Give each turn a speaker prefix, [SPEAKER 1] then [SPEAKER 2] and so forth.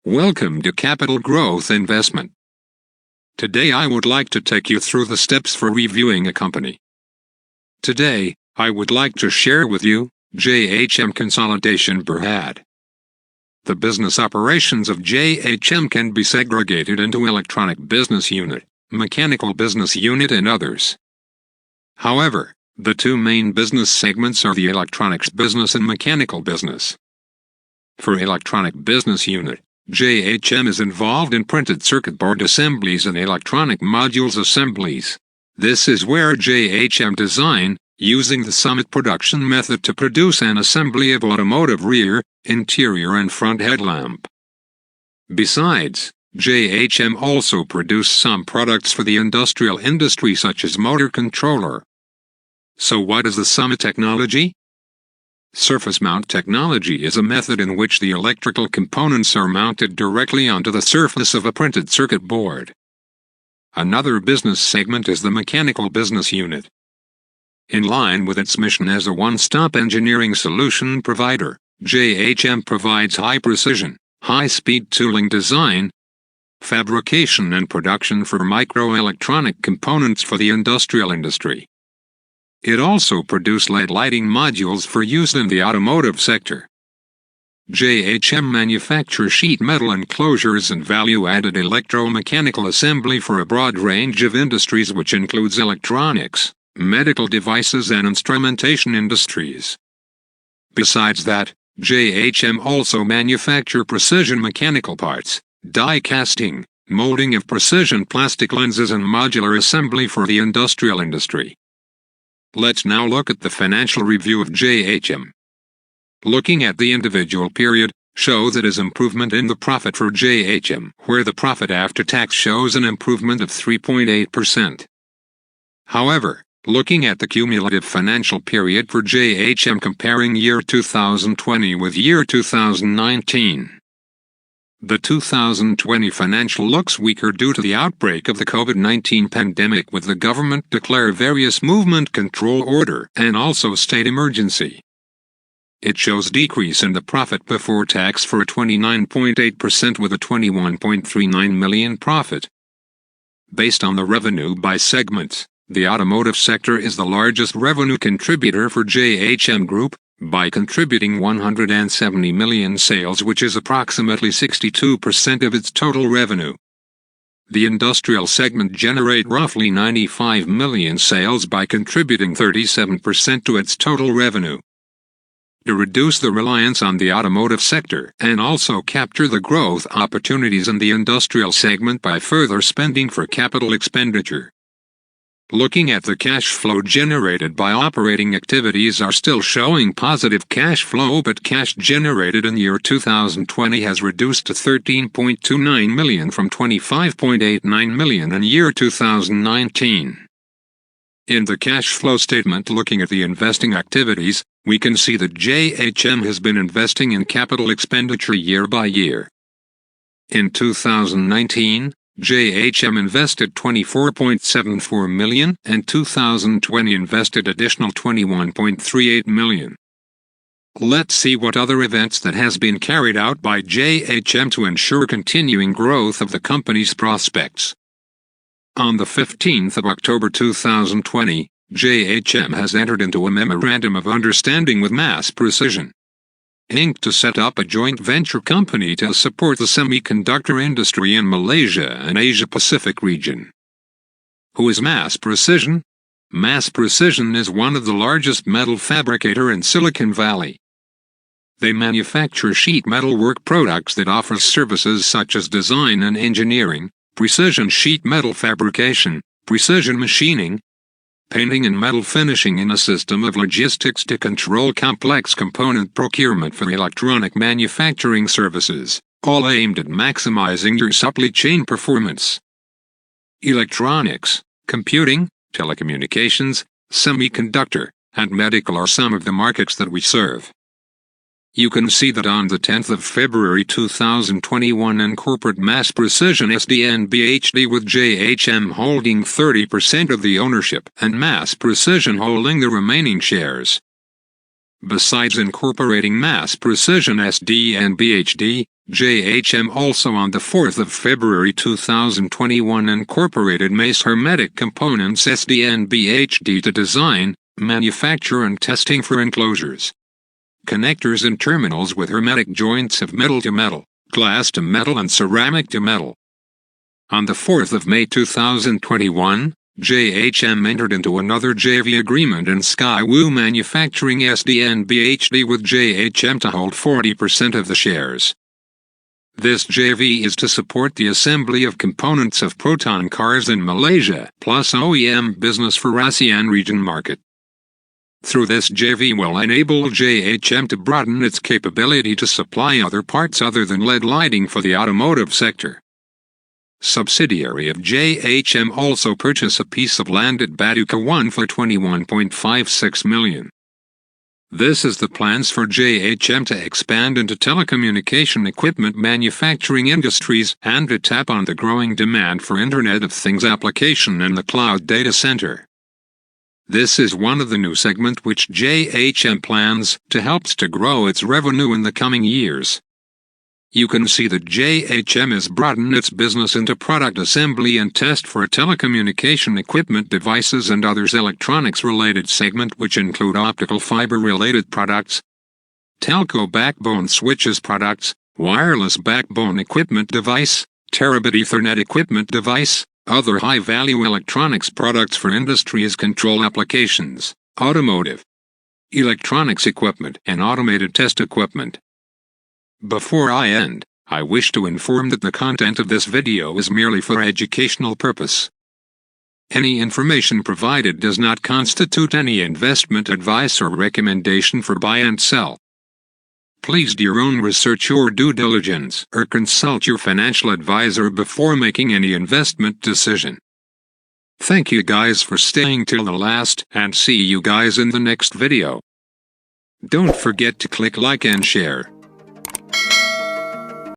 [SPEAKER 1] Welcome to Capital Growth Investment. Today I would like to take you through the steps for reviewing a company. Today, I would like to share with you JHM Consolidation Berhad. The business operations of JHM can be segregated into electronic business unit, mechanical business unit and others. However, the two main business segments are the electronics business and mechanical business. For electronic business unit, JHM is involved in printed circuit board assemblies and electronic modules assemblies. This is where JHM design, using the Summit production method to produce an assembly of automotive rear, interior and front headlamp. Besides, JHM also produce some products for the industrial industry such as motor controller. So what is the Summit technology? Surface mount technology is a method in which the electrical components are mounted directly onto the surface of a printed circuit board. Another business segment is the mechanical business unit. In line with its mission as a one-stop engineering solution provider, JHM provides high-precision, high-speed tooling design, fabrication and production for microelectronic components for the industrial industry. It also produces LED lighting modules for use in the automotive sector. JHM manufactures sheet metal enclosures and value-added electromechanical assembly for a broad range of industries which includes electronics, medical devices and instrumentation industries. Besides that, JHM also manufactures precision mechanical parts, die casting, molding of precision plastic lenses and modular assembly for the industrial industry. Let's now look at the financial review of JHM. Looking at the individual period, shows it is improvement in the profit for JHM, where the profit after tax shows an improvement of 3.8%. However, looking at the cumulative financial period for JHM comparing year 2020 with year 2019, the 2020 financial looks weaker due to the outbreak of the COVID-19 pandemic with the government declare various movement control order and also state emergency. It shows decrease in the profit before tax for 29.8% with a 21.39 million profit. Based on the revenue by segments, the automotive sector is the largest revenue contributor for JHM Group, by contributing 170 million sales, which is approximately 62% of its total revenue. The industrial segment generate roughly 95 million sales by contributing 37% to its total revenue. To reduce the reliance on the automotive sector and also capture the growth opportunities in the industrial segment by further spending for capital expenditure. Looking at the cash flow generated by operating activities are still showing positive cash flow, but cash generated in year 2020 has reduced to 13.29 million from 25.89 million in year 2019. In the cash flow statement looking at the investing activities, we can see that JHM has been investing in capital expenditure year by year. In 2019, JHM invested 24.74 million and 2020 invested additional 21.38 million. Let's see what other events that has been carried out by JHM to ensure continuing growth of the company's prospects. On the 15th of October 2020, JHM has entered into a Memorandum of Understanding with Mass Precision, Inc. to set up a joint venture company to support the semiconductor industry in Malaysia and Asia-Pacific region. Who is Mass Precision? Mass Precision is one of the largest metal fabricator in Silicon Valley. They manufacture sheet metal work products that offer services such as design and engineering, precision sheet metal fabrication, precision machining, painting and metal finishing in a system of logistics to control complex component procurement for electronic manufacturing services, all aimed at maximizing your supply chain performance. Electronics, computing, telecommunications, semiconductor, and medical are some of the markets that we serve. You can see that on the 10th of February 2021 in corporate Mass Precision SDNBHD with JHM holding 30% of the ownership and Mass Precision holding the remaining shares. Besides incorporating mass precision SD and BHD, JHM also on the 4th of February 2021 incorporated mass hermetic components SD and BHD to design, manufacture and testing for enclosures, connectors and terminals with hermetic joints of metal to metal, glass to metal and ceramic to metal. On the 4th of May 2021, JHM entered into another JV agreement in Skywoo manufacturing SD and BHD with JHM to hold 40% of the shares. This JV is to support the assembly of components of Proton cars in Malaysia, plus OEM business for ASEAN region market. Through this JV will enable JHM to broaden its capability to supply other parts other than LED lighting for the automotive sector. Subsidiary of JHM also purchased a piece of land at Baduka 1 for 21.56 million. This is the plans for JHM to expand into telecommunication equipment manufacturing industries and to tap on the growing demand for Internet of Things application in the cloud data center. This is one of the new segment which JHM plans to help to grow its revenue in the coming years. You can see that JHM has broadened its business into product assembly and test for telecommunication equipment devices and others electronics-related segment which include optical fiber-related products, telco backbone switches products, wireless backbone equipment device, terabit Ethernet equipment device, other high-value electronics products for industries control applications, automotive, electronics equipment and automated test equipment. Before I end, I wish to inform that the content of this video is merely for educational purpose. Any information provided does not constitute any investment advice or recommendation for buy and sell. Please do your own research or due diligence or consult your financial advisor before making any investment decision. Thank you guys for staying till the last and see you guys in the next video. Don't forget to click like and share.